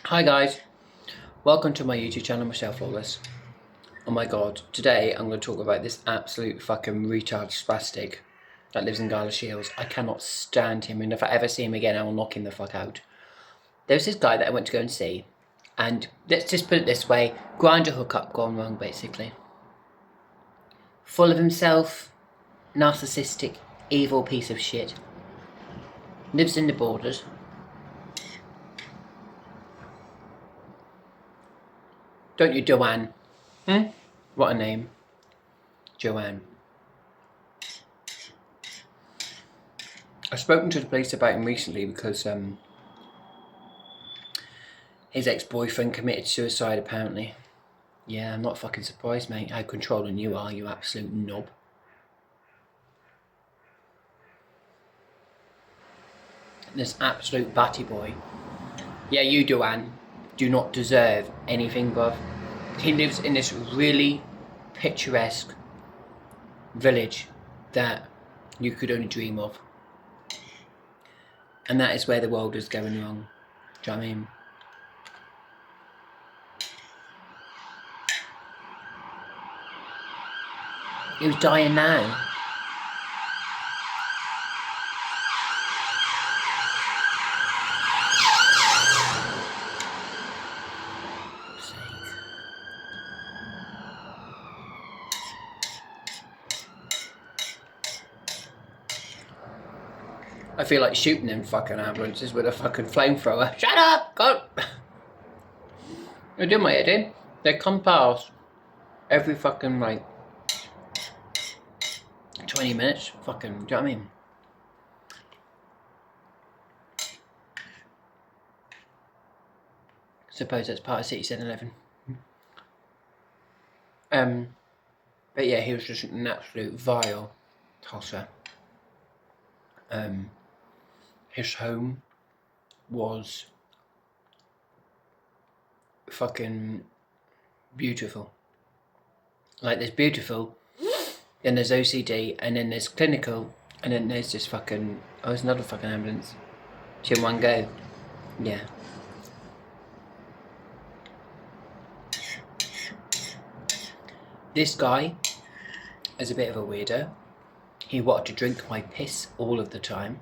Hi guys, welcome to my YouTube channel, Myself Flawless. Oh my god, today I'm going to talk about this absolute fucking retard spastic that lives in Galashileds. I cannot stand him, and if I ever see him again I will knock him the fuck out. There's this guy that I went to go and see, and let's just put it this way, grinder hookup gone wrong basically. Full of himself, narcissistic, evil piece of shit. Lives in the borders. Don't you, Joanne? What a name. Joanne. I've spoken to the police about him recently because his ex-boyfriend committed suicide apparently. Yeah, I'm not fucking surprised, mate. How controlling you are, you absolute knob. This absolute batty boy. Yeah, you, Joanne, do not deserve anything, bruv. He lives in this really picturesque village that you could only dream of. And that is where the world is going wrong. Do you know what I mean? He was dying now. I feel like shooting them fucking ambulances with a fucking flamethrower. Shut up! Go! I do my head in. They come past every fucking, like, 20 minutes. Fucking, do you know what I mean? Suppose that's part of City 7-Eleven. But yeah, he was just an absolute vile tosser. His home was fucking beautiful. Like, there's beautiful, then there's OCD, and then there's clinical, and then there's just fucking, oh, there's another fucking ambulance. Two in one go. Yeah. This guy is a bit of a weirdo. He wanted to drink my piss all of the time.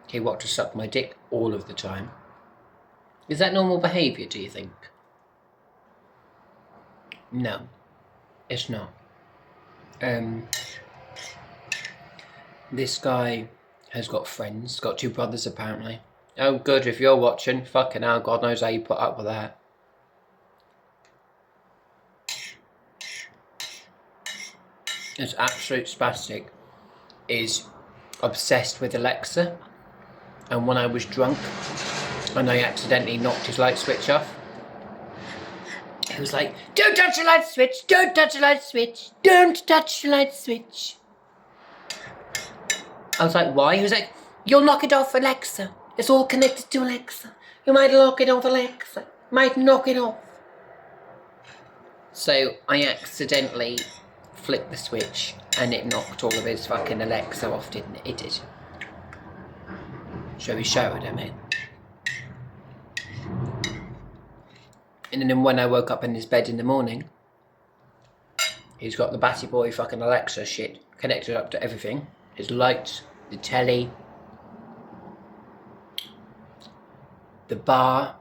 He wanted to suck my dick all of the time. Is that normal behaviour, do you think? No, it's not. This guy has got friends, got two brothers apparently. Oh good, if you're watching, fucking hell, God knows how you put up with that. This absolute spastic is obsessed with Alexa, and when I was drunk and I accidentally knocked his light switch off, he was like, don't touch the light switch, don't touch the light switch, don't touch the light switch. I was like, why? He was like, you'll knock it off, Alexa, it's all connected to Alexa, you might knock it off, Alexa, you might knock it off. So I accidentally flicked the switch and it knocked all of his fucking Alexa off, didn't it? It did. So he showered him in. And then when I woke up in his bed in the morning, he's got the batty boy fucking Alexa shit connected up to everything. His lights, the telly, the bar.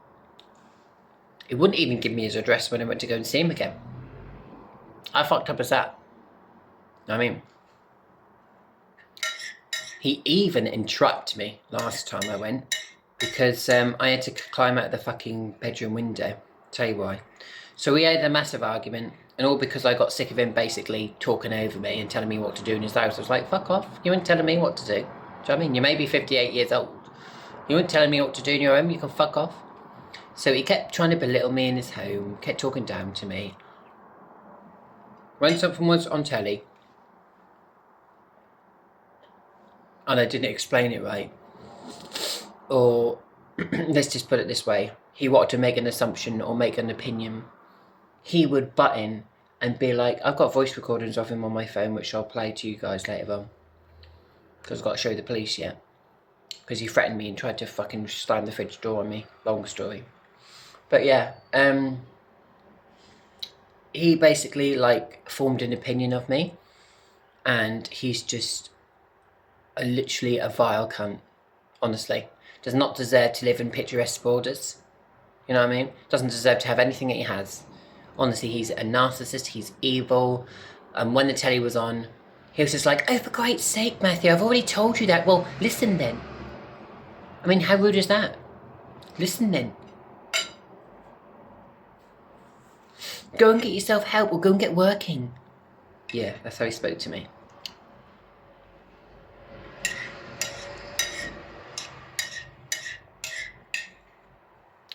He wouldn't even give me his address when I went to go and see him again. How fucked up is that? I mean, he even entrapped me last time I went because I had to climb out the fucking bedroom window. Tell you why. So we had a massive argument, and all because I got sick of him basically talking over me and telling me what to do in his house. I was like, fuck off, you weren't telling me what to do. Do you know what I mean? You may be 58 years old. You weren't telling me what to do in your home, you can fuck off. So he kept trying to belittle me in his home, kept talking down to me. When something was on telly, and I didn't explain it right, or let's just put it this way, he wanted to make an assumption or make an opinion, he would butt in and be like, I've got voice recordings of him on my phone which I'll play to you guys later on, because I've got to show the police yet, because he threatened me and tried to fucking slam the fridge door on me. Long story. But yeah, he basically like formed an opinion of me, and he's just literally a vile cunt. Honestly, does not deserve to live in picturesque borders. You know what I mean? Doesn't deserve to have anything that he has. Honestly, he's a narcissist. He's evil. When the telly was on, he was just like, "Oh, for Christ's sake, Matthew, I've already told you that." Well, listen then. I mean, how rude is that? Listen then. Go and get yourself help, or go and get working. Yeah, that's how he spoke to me.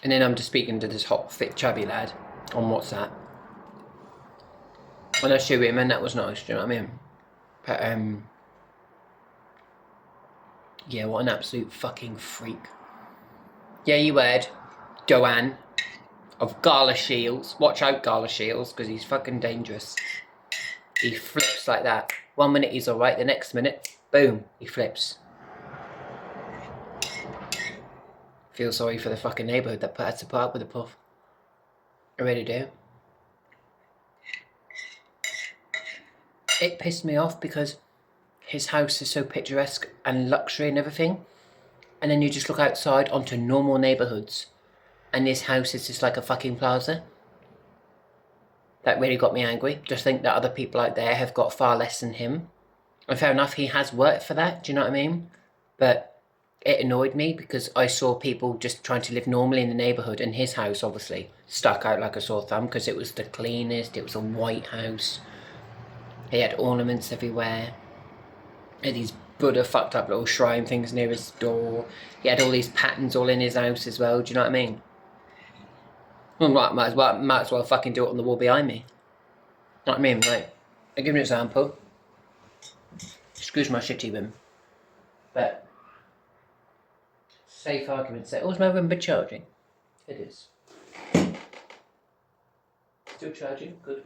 And then I'm just speaking to this hot, fit, chubby lad on WhatsApp. And I show him, and that was nice, do you know what I mean? But, yeah, what an absolute fucking freak. Yeah, you heard. Joanne of Galashileds. Watch out, Galashileds, because he's fucking dangerous. He flips like that. 1 minute he's alright, the next minute, boom, he flips. Feel sorry for the fucking neighbourhood that had to put up with the puff. I really do. It pissed me off because his house is so picturesque and luxury and everything. And then you just look outside onto normal neighbourhoods, and this house is just like a fucking plaza. That really got me angry. Just think that other people out there have got far less than him. And fair enough, he has worked for that, do you know what I mean? But it annoyed me because I saw people just trying to live normally in the neighbourhood, and his house obviously stuck out like a sore thumb because it was the cleanest, it was a white house. He had ornaments everywhere. He had these Buddha fucked up little shrine things near his door. He had all these patterns all in his house as well, do you know what I mean? Well, might as well fucking do it on the wall behind me. You know what I mean? Like, I'll give you an example. Excuse my shitty room. But safe argument say, oh, is my room charging? It is. Still charging? Good.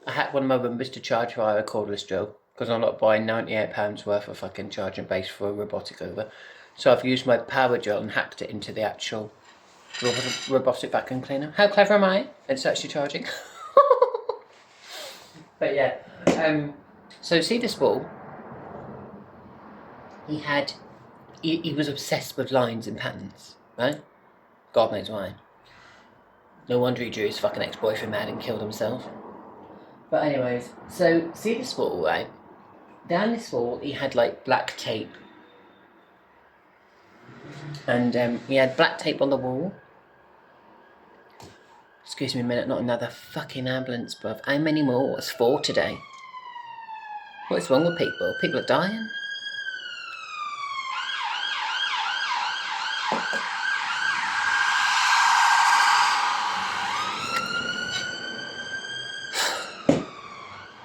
I had one of my Roombas to charge via a cordless drill because I'm not buying £98 worth of fucking charging base for a robotic over. So I've used my power drill and hacked it into the actual robotic vacuum cleaner. How clever am I? It's actually charging. But yeah, so see this wall? He was obsessed with lines and patterns, right? God knows why. No wonder he drew his fucking ex-boyfriend mad and killed himself. But anyways, so see this wall, right? Down this wall, he had like black tape. And he had black tape on the wall. Excuse me a minute, not another fucking ambulance, bruv. How many more? It's 4 today. What's wrong with people? People are dying.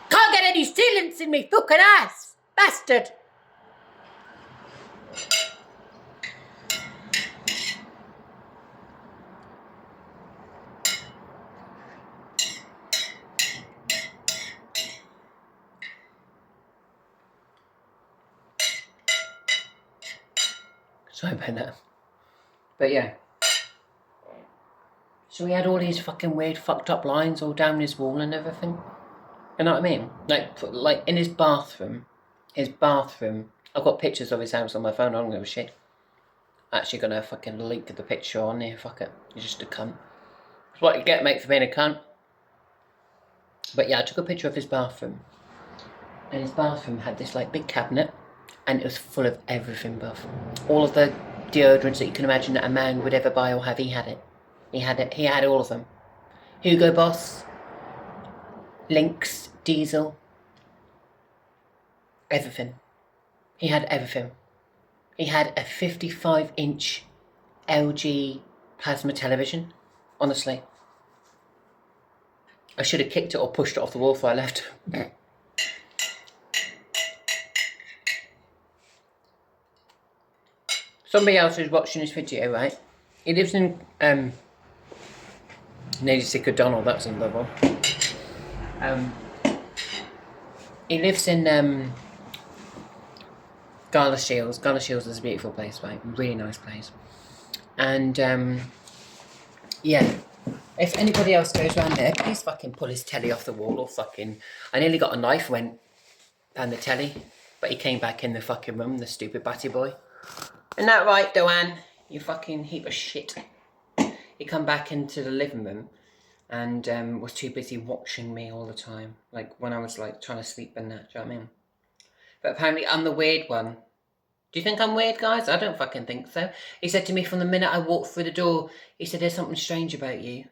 Can't get any sealants in me fucking ass! Bastard! Sorry about that. But yeah. So he had all these fucking weird fucked up lines all down his wall and everything. You know what I mean? Like in his bathroom. I've got pictures of his house on my phone, I don't give a shit. Actually gonna fucking link the picture on here, fuck it. You're just a cunt. It's what you get, mate, for being a cunt. But yeah, I took a picture of his bathroom. And his bathroom had this like big cabinet. And it was full of everything, buff. All of the deodorants that you can imagine that a man would ever buy or have, he had it. He had all of them. Hugo Boss, Lynx, Diesel, everything. He had everything. He had a 55-inch LG plasma television, honestly. I should have kicked it or pushed it off the wall before I left. Somebody else who's watching this video, right? He lives in, nearly sick of Donald, that's another one. He lives in, Galashileds. Galashileds is a beautiful place, right? Really nice place. And, yeah. If anybody else goes around there, please fucking pull his telly off the wall or fucking... I nearly got a knife, went down the telly, but he came back in the fucking room, the stupid batty boy. Isn't that right, Joanne? You fucking heap of shit. He come back into the living room and was too busy watching me all the time. Like when I was like trying to sleep and that, do you know what I mean? But apparently I'm the weird one. Do you think I'm weird, guys? I don't fucking think so. He said to me from the minute I walked through the door, he said, there's something strange about you.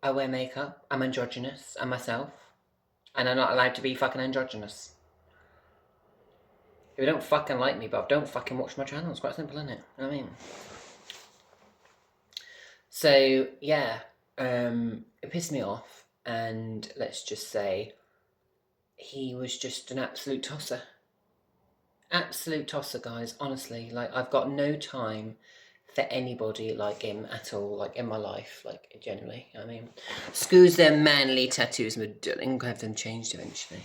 I wear makeup, I'm androgynous, I'm myself, and I'm not allowed to be fucking androgynous. If you don't fucking like me, Bob, don't fucking watch my channel. It's quite simple, isn't it? You know what I mean? So, yeah, it pissed me off, and let's just say he was just an absolute tosser. Absolute tosser, guys, honestly. Like, I've got no time for anybody like him at all, like in my life, like generally. I mean, excuse them manly tattoos, my darling. I'll have them changed eventually.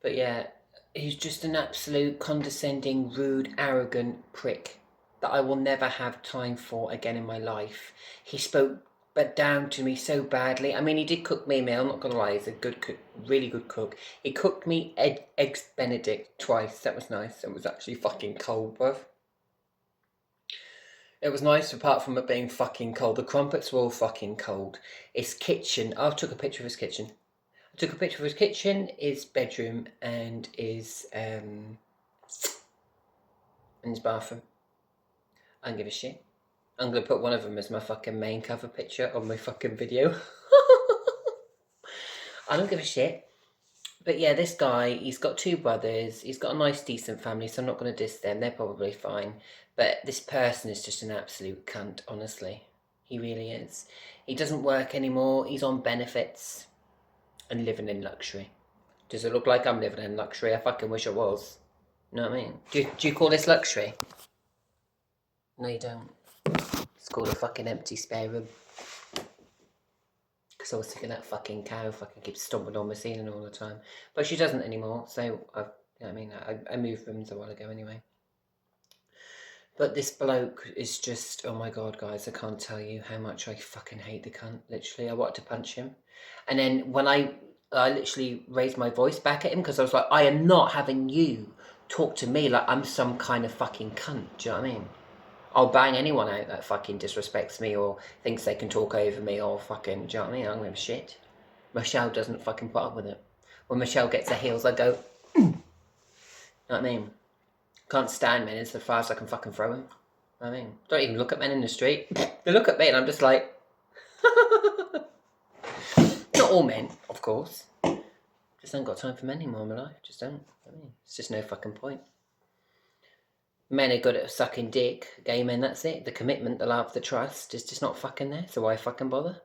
But yeah, he's just an absolute condescending, rude, arrogant prick that I will never have time for again in my life. He spoke but down to me so badly. I mean, he did cook me a meal, I'm not gonna lie, he's a good cook, really good cook. He cooked me eggs Benedict twice, that was nice. It was actually fucking cold, bruv. It was nice apart from it being fucking cold. The crumpets were all fucking cold. His kitchen, I took a picture of his kitchen. I took a picture of his kitchen, his bedroom, and his bathroom. I don't give a shit. I'm going to put one of them as my fucking main cover picture of my fucking video. I don't give a shit. But yeah, this guy, he's got 2 brothers. He's got a nice, decent family, so I'm not going to diss them. They're probably fine. But this person is just an absolute cunt, honestly. He really is. He doesn't work anymore. He's on benefits and living in luxury. Does it look like I'm living in luxury? I fucking wish I was. You know what I mean? Do you call this luxury? No, you don't. It's called a fucking empty spare room. Because I was thinking that fucking cow fucking keeps stomping on my ceiling all the time. But she doesn't anymore, so you know what I mean, I moved rooms a while ago anyway. But this bloke is just, oh my god, guys, I can't tell you how much I fucking hate the cunt. Literally, I wanted to punch him. And then when I literally raised my voice back at him, because I was like, I am not having you talk to me like I'm some kind of fucking cunt. Do you know what I mean? I'll bang anyone out that fucking disrespects me or thinks they can talk over me or fucking, do you know what I mean? I don't give a shit. Michelle doesn't fucking put up with it. When Michelle gets her heels, I go, you know what I mean? Can't stand men as far as I can fucking throw them. I mean, don't even look at men in the street. They look at me and I'm just like... Not all men, of course. Just ain't got time for men anymore in my life. Just don't. I mean, it's just no fucking point. Men are good at sucking dick. Gay men, that's it. The commitment, the love, the trust is just not fucking there. So why fucking bother?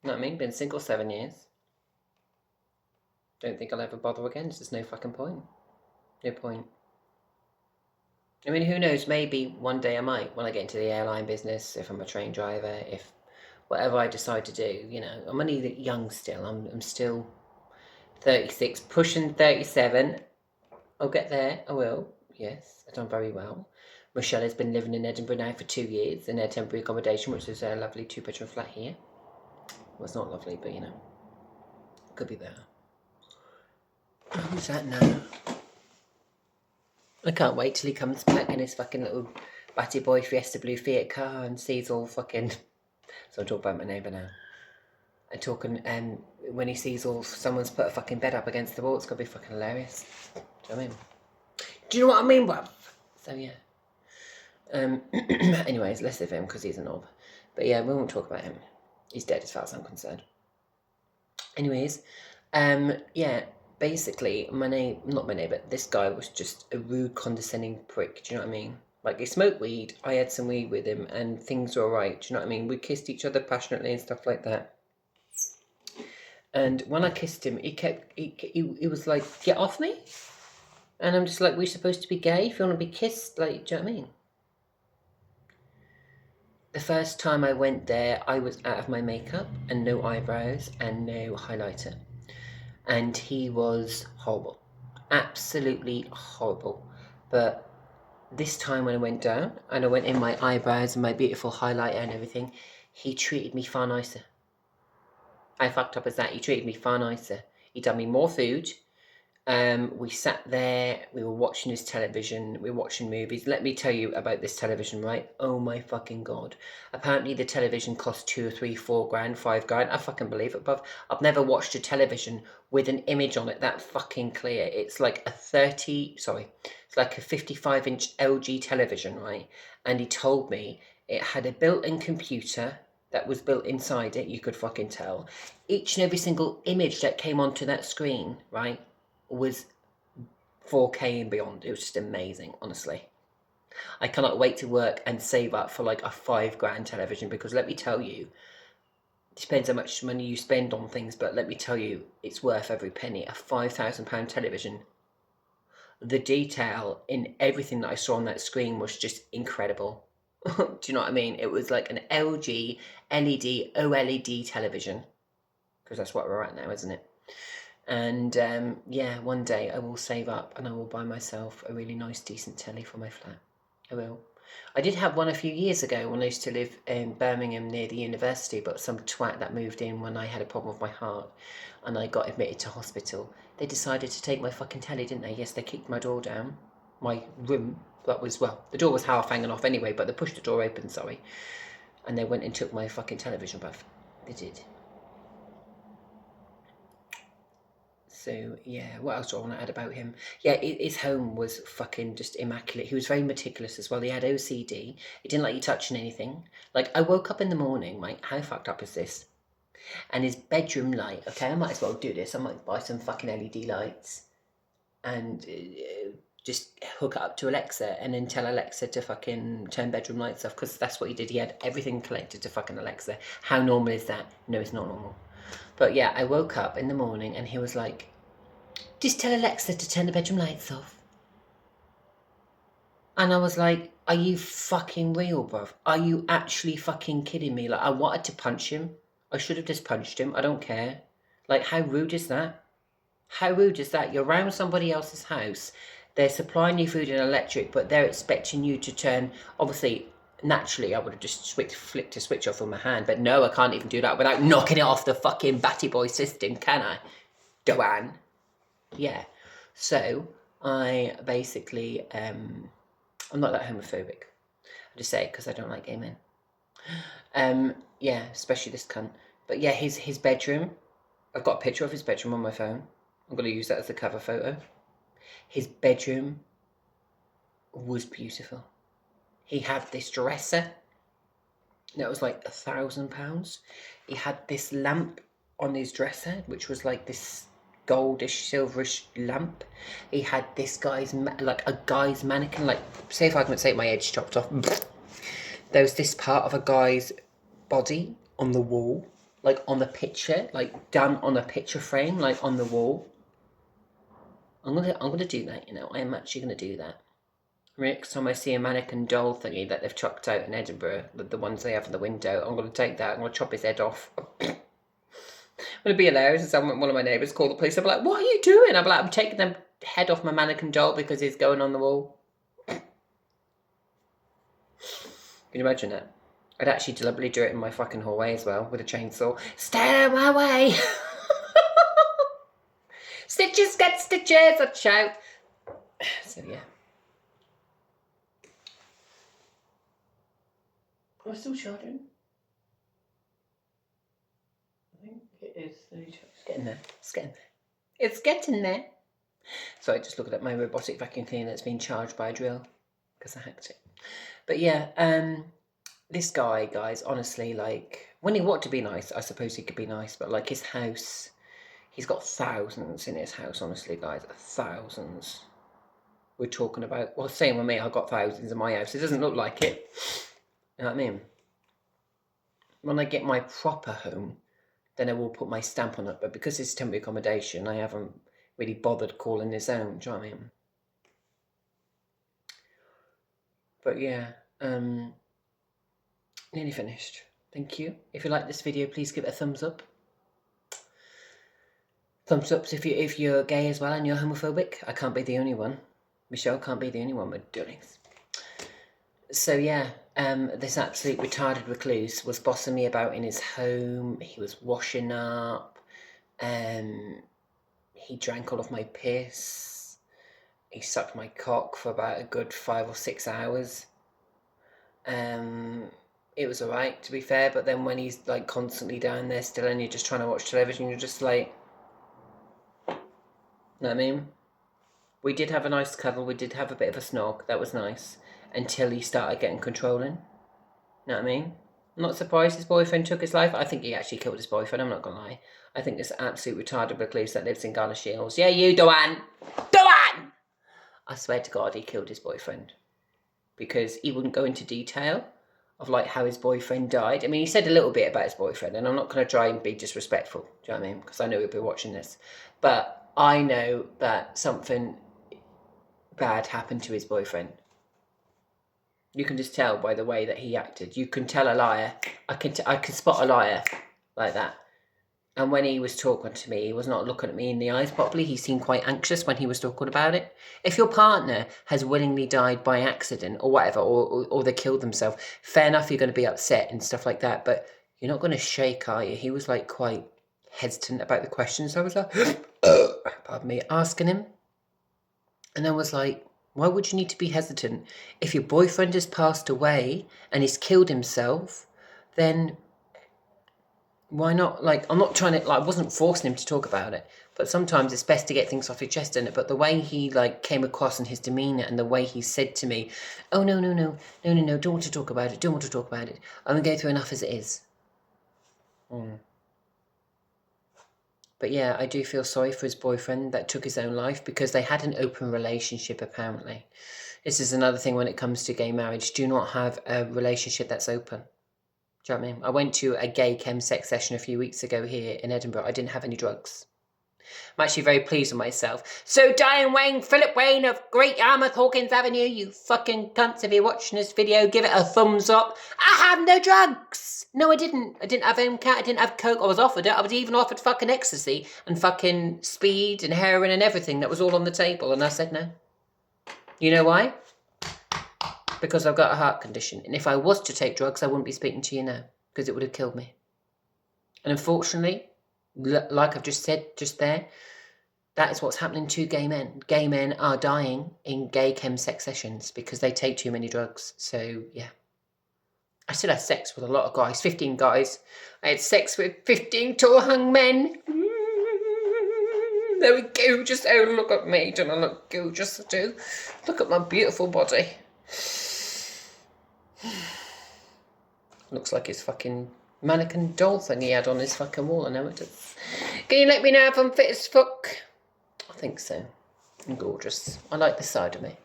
You know what I mean? Been single 7 years. Don't think I'll ever bother again. There's just no fucking point. No point. I mean, who knows? Maybe one day I might, when I get into the airline business, if I'm a train driver, if whatever I decide to do, you know. I'm only young still. I'm still 36, pushing 37. I'll get there. I will. Yes, I've done very well. Michelle has been living in Edinburgh now for 2 years in their temporary accommodation, which is a lovely 2-bedroom flat here. Well, it's not lovely, but you know, could be better. Who's that now? I can't wait till he comes back in his fucking little batty boy Fiesta Blue Fiat car and sees all fucking... So I'm talking about my neighbour now. I'm talking, when he sees all... Someone's put a fucking bed up against the wall, it's going to be fucking hilarious. Do you know what I mean? Do you know what I mean, bruv? So, yeah. Anyways, less of him because he's a knob. But yeah, we won't talk about him. He's dead as far as I'm concerned. Anyways, yeah, basically, not my neighbour, this guy was just a rude, condescending prick. Do you know what I mean? Like, he smoked weed, I had some weed with him, and things were alright. Do you know what I mean? We kissed each other passionately and stuff like that. And when I kissed him, he was like, get off me? And I'm just like, we're supposed to be gay if you want to be kissed? Like, do you know what I mean? The first time I went there, I was out of my makeup and no eyebrows and no highlighter. And he was horrible. Absolutely horrible. But this time when I went down and I went in my eyebrows and my beautiful highlighter and everything, he treated me far nicer. I fucked up as that. He treated me far nicer. He done me more food. We sat there, we were watching his television, we were watching movies. Let me tell you about this television, right? Oh my fucking God. Apparently the television cost 2 or 3, 4 grand, 5 grand. I fucking believe it, bruv. I've never watched a television with an image on it that fucking clear. It's like a 55-inch LG television, right? And he told me it had a built-in computer that was built inside it, you could fucking tell. Each and every single image that came onto that screen, right, was 4K and beyond. It was just amazing, honestly. I cannot wait to work and save up for like a 5 grand television, because let me tell you, it depends how much money you spend on things, but let me tell you, it's worth every penny. A £5,000 television. The detail in everything that I saw on that screen was just incredible. Do you know what I mean? It was like an LG LED OLED television, because that's what we're at now, isn't it? And yeah, one day I will save up and I will buy myself a really nice, decent telly for my flat. I will. I did have one a few years ago when I used to live in Birmingham near the university, but some twat that moved in when I had a problem with my heart and I got admitted to hospital, they decided to take my fucking telly, didn't they? Yes, they kicked my door down. My room, that was, well, the door was half hanging off anyway, but they pushed the door open, sorry. And they went and took my fucking television, bruv. They did. So, yeah, what else do I want to add about him? Yeah, his home was fucking just immaculate. He was very meticulous as well. He had OCD. He didn't like you touching anything. Like, I woke up in the morning, mate, how fucked up is this? And his bedroom light, okay, I might as well do this. I might buy some fucking LED lights and just hook it up to Alexa and then tell Alexa to fucking turn bedroom lights off, because that's what he did. He had everything connected to fucking Alexa. How normal is that? No, it's not normal. But yeah, I woke up in the morning and he was like, just tell Alexa to turn the bedroom lights off. And I was like, are you fucking real, bruv? Are you actually fucking kidding me? Like, I wanted to punch him. I should have just punched him. I don't care. Like, how rude is that? How rude is that? You're around somebody else's house. They're supplying you food and electric, but they're expecting you to turn, obviously, naturally, I would have just flicked a switch off with my hand. But no, I can't even do that without knocking it off the fucking batty boy system, can I? Joanne. Yeah, so I basically, I'm not that homophobic. I just say it because I don't like gay men. Yeah, especially this cunt. But yeah, his bedroom, I've got a picture of his bedroom on my phone. I'm going to use that as the cover photo. His bedroom was beautiful. He had this dresser that was like £1,000. He had this lamp on his dresser, which was like this goldish, silverish lamp. He had this guy's, like a guy's mannequin, like, say if I can say my edge chopped off. There was this part of a guy's body on the wall, like on the picture, like done on a picture frame, like on the wall. I'm gonna do that, you know. I am actually gonna do that. Next time I see a mannequin doll thingy that they've chucked out in Edinburgh, the ones they have in the window, I'm gonna take that. I'm gonna chop his head off. It'd be hilarious if someone, one of my neighbours called the police. I'd be like, what are you doing? I'd be like, I'm taking the head off my mannequin doll because he's going on the wall. Can you imagine that? I'd actually deliberately do it in my fucking hallway as well with a chainsaw. Stay out of my way! Stitches get stitches, I'd shout. So yeah. Am I still charging? I think it is. It's getting there. It's getting there. It's getting there. So I just looking at my robotic vacuum cleaner that's been charged by a drill because I hacked it. But yeah, this guy, guys, honestly, like, when he wanted to be nice, I suppose he could be nice, but like his house, he's got thousands in his house, honestly, guys, thousands. We're talking about, well, same with me, I've got thousands in my house. It doesn't look like it. You know what I mean? When I get my proper home, then I will put my stamp on it. But because it's temporary accommodation, I haven't really bothered calling his own. Do you know what I mean? But yeah, nearly finished. Thank you. If you like this video, please give it a thumbs up. Thumbs ups if you're gay as well and you're homophobic. I can't be the only one. Michelle can't be the only one with doings. So yeah, this absolute retarded recluse was bossing me about in his home. He was washing up. He drank all of my piss. He sucked my cock for about a good 5 or 6 hours. It was alright, to be fair, but then when he's like constantly down there still and you're just trying to watch television, you're just like, you know what I mean? We did have a nice cuddle, we did have a bit of a snog, that was nice, until he started getting controlling. You know what I mean? I'm not surprised his boyfriend took his life. I think he actually killed his boyfriend, I'm not gonna lie. I think this absolute retarded recluse that lives in Galashileds. Yeah, you, Joanne! Joanne! I swear to God, he killed his boyfriend. Because he wouldn't go into detail of like how his boyfriend died. I mean, he said a little bit about his boyfriend, and I'm not going to try and be disrespectful, do you know what I mean? Because I know he'll be watching this. But I know that something bad happened to his boyfriend. You can just tell by the way that he acted. You can tell a liar. I can spot a liar like that. And when he was talking to me, he was not looking at me in the eyes properly. He seemed quite anxious when he was talking about it. If your partner has willingly died by accident or whatever, or they killed themselves, fair enough, you're going to be upset and stuff like that. But you're not going to shake, are you? He was like quite hesitant about the questions. I was like, pardon me, asking him. And I was like, why would you need to be hesitant? If your boyfriend has passed away and he's killed himself, then why not? Like, I'm not trying to, like, I wasn't forcing him to talk about it, but sometimes it's best to get things off your chest, isn't it? But the way he, like, came across and his demeanour and the way he said to me, oh, no, don't want to talk about it, I'm going to go through enough as it is. But yeah, I do feel sorry for his boyfriend that took his own life because they had an open relationship, apparently. This is another thing when it comes to gay marriage. Do not have a relationship that's open. Do you know what I mean? I went to a gay chem sex session a few weeks ago here in Edinburgh. I didn't have any drugs. I'm actually very pleased with myself. So Diane Wayne, Philip Wayne of Great Yarmouth, Hawkins Avenue, you fucking cunts, if you're watching this video, give it a thumbs up. I have no drugs. No, I didn't. I didn't have MCAT, I didn't have coke. I was offered it. I was even offered fucking ecstasy and fucking speed and heroin and everything. That was all on the table. And I said no. You know why? Because I've got a heart condition. And if I was to take drugs, I wouldn't be speaking to you now. Because it would have killed me. And unfortunately, like I've just said just there, that is what's happening to gay men. Gay men are dying in gay chem sex sessions because they take too many drugs. So, yeah. I still had sex with a lot of guys, 15 guys. I had sex with 15 tall hung men. They were gorgeous. Oh, look at me. Don't I look gorgeous too? Look at my beautiful body. Looks like his fucking mannequin doll thing he had on his fucking wall. I know it does. Can you let me know if I'm fit as fuck? I think so. I'm gorgeous. I like this side of me.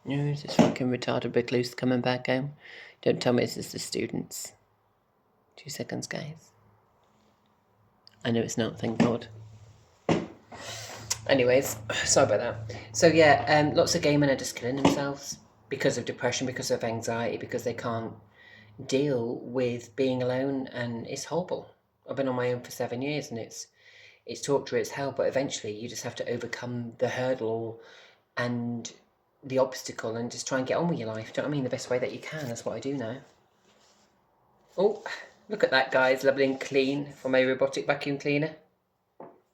Who's this fucking retarded recluse coming back home? Don't tell me this is the students. 2 seconds, guys. I know it's not, thank God. Anyways, sorry about that. So yeah, lots of gay men are just killing themselves because of depression, because of anxiety, because they can't deal with being alone, and it's horrible. I've been on my own for 7 years, and it's torture, it's hell, but eventually you just have to overcome the hurdle and the obstacle and just try and get on with your life. Do you know what I mean? The best way that you can. That's what I do now. Oh, look at that, guys. Lovely and clean from a robotic vacuum cleaner.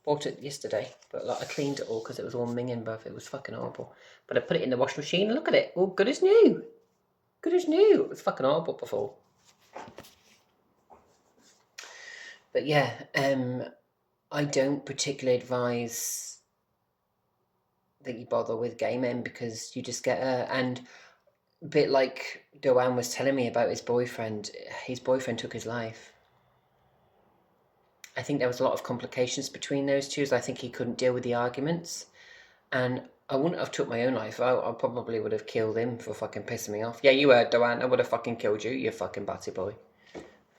Bought it yesterday, but like I cleaned it all because it was all minging, but it was fucking horrible. But I put it in the washing machine and look at it. All good as new. Good as new. It was fucking horrible before. But yeah, I don't particularly advise that you bother with gay men because you just get and a bit like Joanne was telling me about his boyfriend took his life. I think there was a lot of complications between those two. So I think he couldn't deal with the arguments, and I wouldn't have took my own life. I probably would have killed him for fucking pissing me off. Yeah, you heard, Joanne. I would have fucking killed you, you fucking batty boy.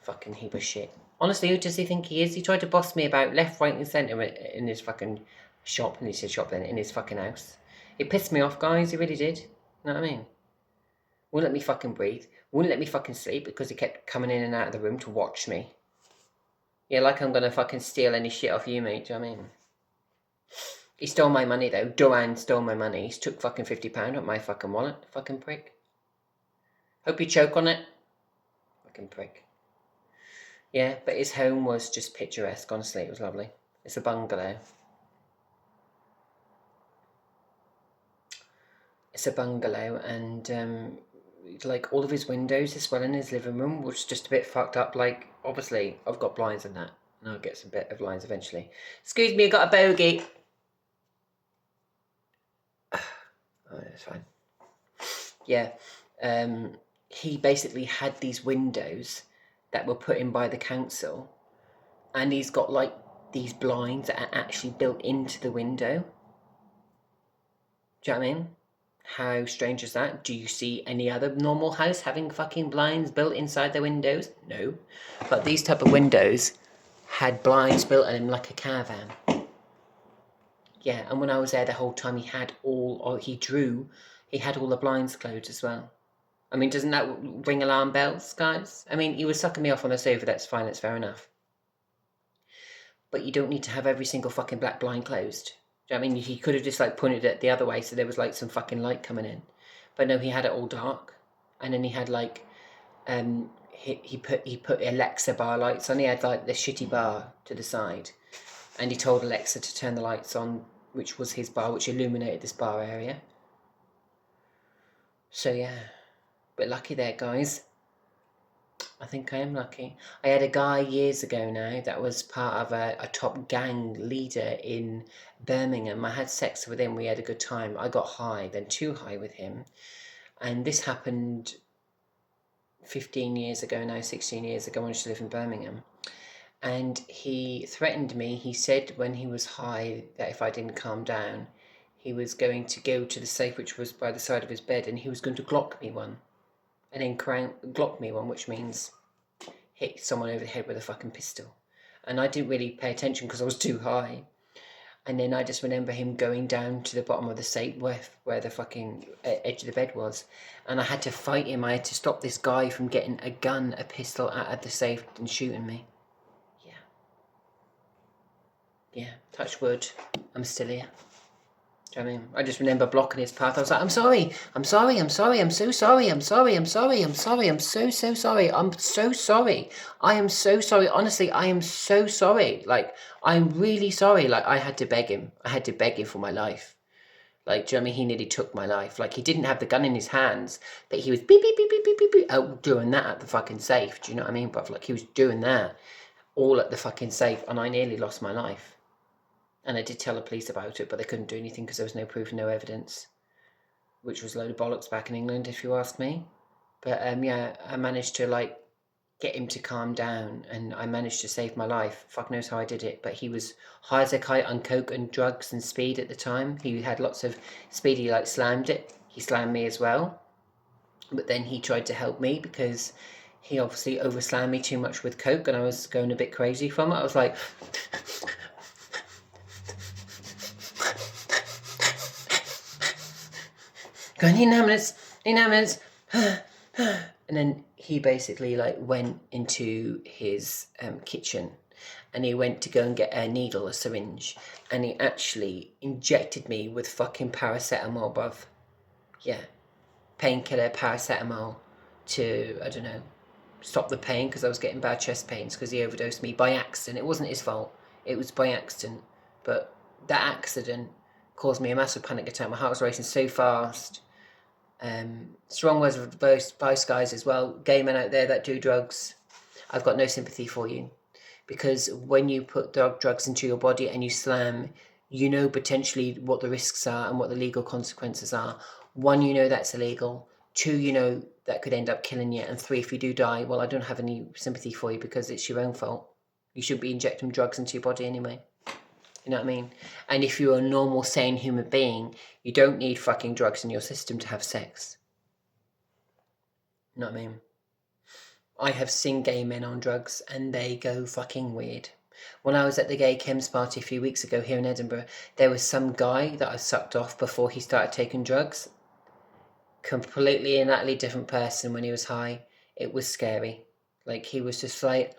Fucking heap of shit. Honestly, who does he think he is? He tried to boss me about left, right and centre in his fucking shop. And he said shop then, in his fucking house. It pissed me off, guys. He really did. You know what I mean? Wouldn't let me fucking breathe. Wouldn't let me fucking sleep because he kept coming in and out of the room to watch me. Yeah, like I'm gonna fucking steal any shit off you, mate. Do you know what I mean? He stole my money though. Joanne stole my money. He took fucking £50 out of my fucking wallet. Fucking prick. Hope you choke on it. Fucking prick. Yeah, but his home was just picturesque, honestly. It was lovely. It's a bungalow. It's a bungalow, and like all of his windows as well in his living room was just a bit fucked up. Like, obviously, I've got blinds and that, and I'll get some bit of blinds eventually. Excuse me, I got a bogey. Oh, that's fine. Yeah, he basically had these windows that were put in by the council, and he's got like these blinds that are actually built into the window. Do you know what I mean? How strange is that? Do you see any other normal house having fucking blinds built inside their windows? No. But these type of windows had blinds built in them like a caravan. Yeah, and when I was there the whole time, he had all the blinds closed as well. I mean, doesn't that ring alarm bells, guys? I mean, he was sucking me off on the sofa, that's fine, that's fair enough. But you don't need to have every single fucking black blind closed. Do you know what I mean? He could have just like pointed it the other way so there was like some fucking light coming in. But no, he had it all dark. And then he had like, he put Alexa bar lights on. He had like the shitty bar to the side. And he told Alexa to turn the lights on, which was his bar, which illuminated this bar area. So yeah, bit lucky there, guys. I think I am lucky. I had a guy years ago now that was part of a top gang leader in Birmingham. I had sex with him. We had a good time. I got high, then too high with him. And this happened 15 years ago now, 16 years ago when I used to live in Birmingham. And he threatened me. He said when he was high that if I didn't calm down, he was going to go to the safe which was by the side of his bed and he was going to Glock me one. And then Glock me one, which means hit someone over the head with a fucking pistol. And I didn't really pay attention because I was too high. And then I just remember him going down to the bottom of the safe where the fucking edge of the bed was. And I had to fight him. I had to stop this guy from getting a gun, a pistol out of the safe and shooting me. Yeah, touch wood. I'm still here. Do you know what I mean? I just remember blocking his path. I was like, I'm sorry, I'm so sorry, I'm so sorry, I'm so sorry, I am so sorry, honestly, I am so sorry, like, I'm really sorry, like, I had to beg him for my life, like, do you know what I mean, he nearly took my life, like, he didn't have the gun in his hands, but he was beep, beep, beep, beep, beep, beep, beep, out doing that at the fucking safe, do you know what I mean, but like, he was doing that, all at the fucking safe, and I nearly lost my life. And I did tell the police about it, but they couldn't do anything because there was no proof, no evidence, which was a load of bollocks back in England, if you ask me. But yeah, I managed to like get him to calm down, and I managed to save my life. Fuck knows how I did it, but he was high as a kite on coke and drugs and speed at the time. He had lots of speed. He like slammed it. He slammed me as well, but then he tried to help me because he obviously overslammed me too much with coke, and I was going a bit crazy from it. I was like. Going, need 9 minutes, and then he basically like went into his kitchen and he went to go and get a needle, a syringe, and he actually injected me with fucking paracetamol, bruv. Yeah, painkiller, paracetamol to, I don't know, stop the pain because I was getting bad chest pains because he overdosed me by accident. It wasn't his fault, it was by accident, but that accident caused me a massive panic attack. My heart was racing so fast. Strong words of advice, guys, as well. Gay men out there that do drugs, I've got no sympathy for you, because when you put drugs into your body and you slam, you know potentially what the risks are and what the legal consequences are. 1, you know that's illegal. 2, you know that could end up killing you. And 3, if you do die, well, I don't have any sympathy for you because it's your own fault. You shouldn't be injecting drugs into your body anyway. You know what I mean? And if you're a normal, sane human being, you don't need fucking drugs in your system to have sex. You know what I mean? I have seen gay men on drugs and they go fucking weird. When I was at the gay chems party a few weeks ago here in Edinburgh, there was some guy that I sucked off before he started taking drugs. Completely and utterly different person when he was high. It was scary. Like, he was just like...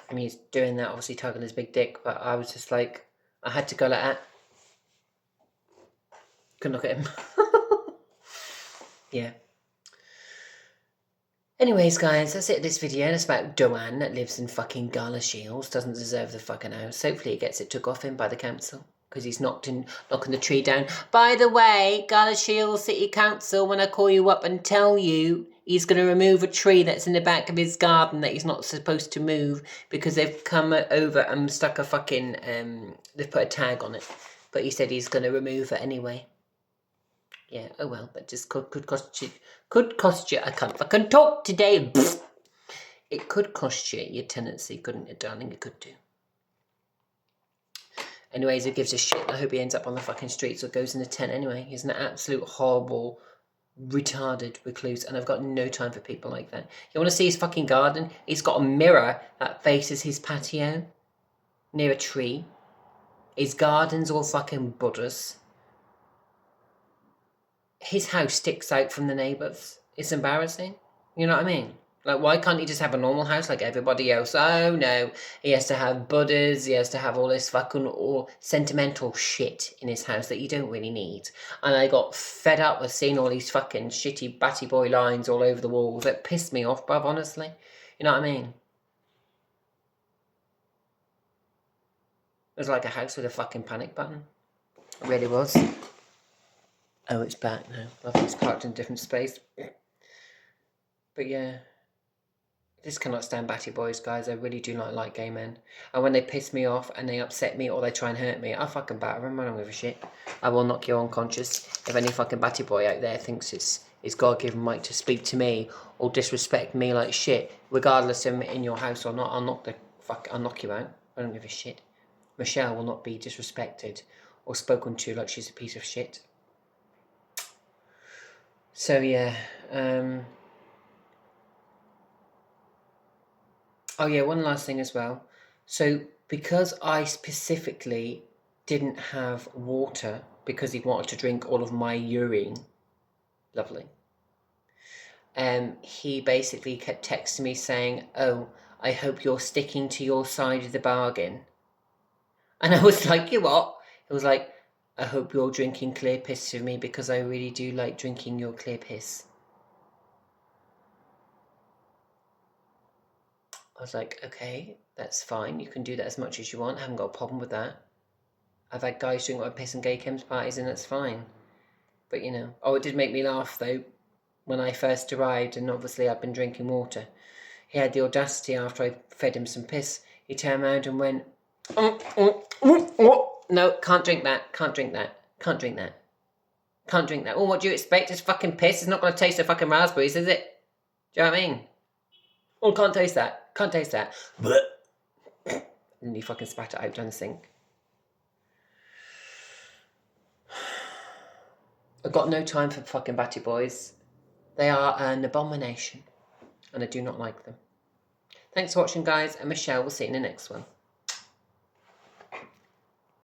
I mean, he's doing that, obviously tugging his big dick, but I was just like, I had to go like that. Couldn't look at him. Yeah. Anyways, guys, that's it. This video. It's about Joanne that lives in fucking Galashileds. Doesn't deserve the fucking house. Hopefully, he gets it took off him by the council because he's knocking the tree down. By the way, Galashileds City Council, when I call you up and tell you he's going to remove a tree that's in the back of his garden that he's not supposed to move because they've come over and stuck a fucking they've put a tag on it, but he said he's going to remove it anyway. Yeah, oh well, that just could cost you, I can't fucking talk today. It could cost you your tenancy, couldn't it, darling? It could do. Anyways, who gives a shit? I hope he ends up on the fucking streets or goes in a tent anyway. He's an absolute horrible, retarded recluse, and I've got no time for people like that. You want to see his fucking garden? He's got a mirror that faces his patio near a tree. His garden's all fucking Buddhas. His house sticks out from the neighbours. It's embarrassing. You know what I mean? Like, why can't he just have a normal house like everybody else? Oh, no. He has to have Buddhas. He has to have all this fucking all sentimental shit in his house that you don't really need. And I got fed up with seeing all these fucking shitty batty boy lines all over the walls. It pissed me off, bruv, honestly. You know what I mean? It was like a house with a fucking panic button. It really was. Oh, it's back now. I think it's parked in a different space. But yeah. I just cannot stand batty boys, guys. I really do not like gay men. And when they piss me off and they upset me or they try and hurt me, I'll fucking batter them. I don't give a shit. I will knock you unconscious. If any fucking batty boy out there thinks it's God-given right to speak to me or disrespect me like shit, regardless of in your house or not, I'll knock you out. I don't give a shit. Michelle will not be disrespected or spoken to like she's a piece of shit. So yeah, oh yeah, one last thing as well. So because I specifically didn't have water because he wanted to drink all of my urine, lovely, he basically kept texting me saying, oh, I hope you're sticking to your side of the bargain. And I was like, you what? It was like, I hope you're drinking clear piss with me because I really do like drinking your clear piss. I was like, okay, that's fine. You can do that as much as you want. I haven't got a problem with that. I've had guys drink my piss and gay chems parties and that's fine. But, you know, oh, it did make me laugh, though, when I first arrived and obviously I'd been drinking water. He had the audacity after I fed him some piss. He turned around and went, no, can't drink that, can't drink that, can't drink that, can't drink that. Oh, what do you expect? It's fucking piss. It's not going to taste the fucking raspberries, is it? Do you know what I mean? Oh, can't taste that. Can't taste that. And then he fucking spat it out down the sink. I've got no time for fucking batty boys. They are an abomination. And I do not like them. Thanks for watching, guys. And Michelle will see you in the next one.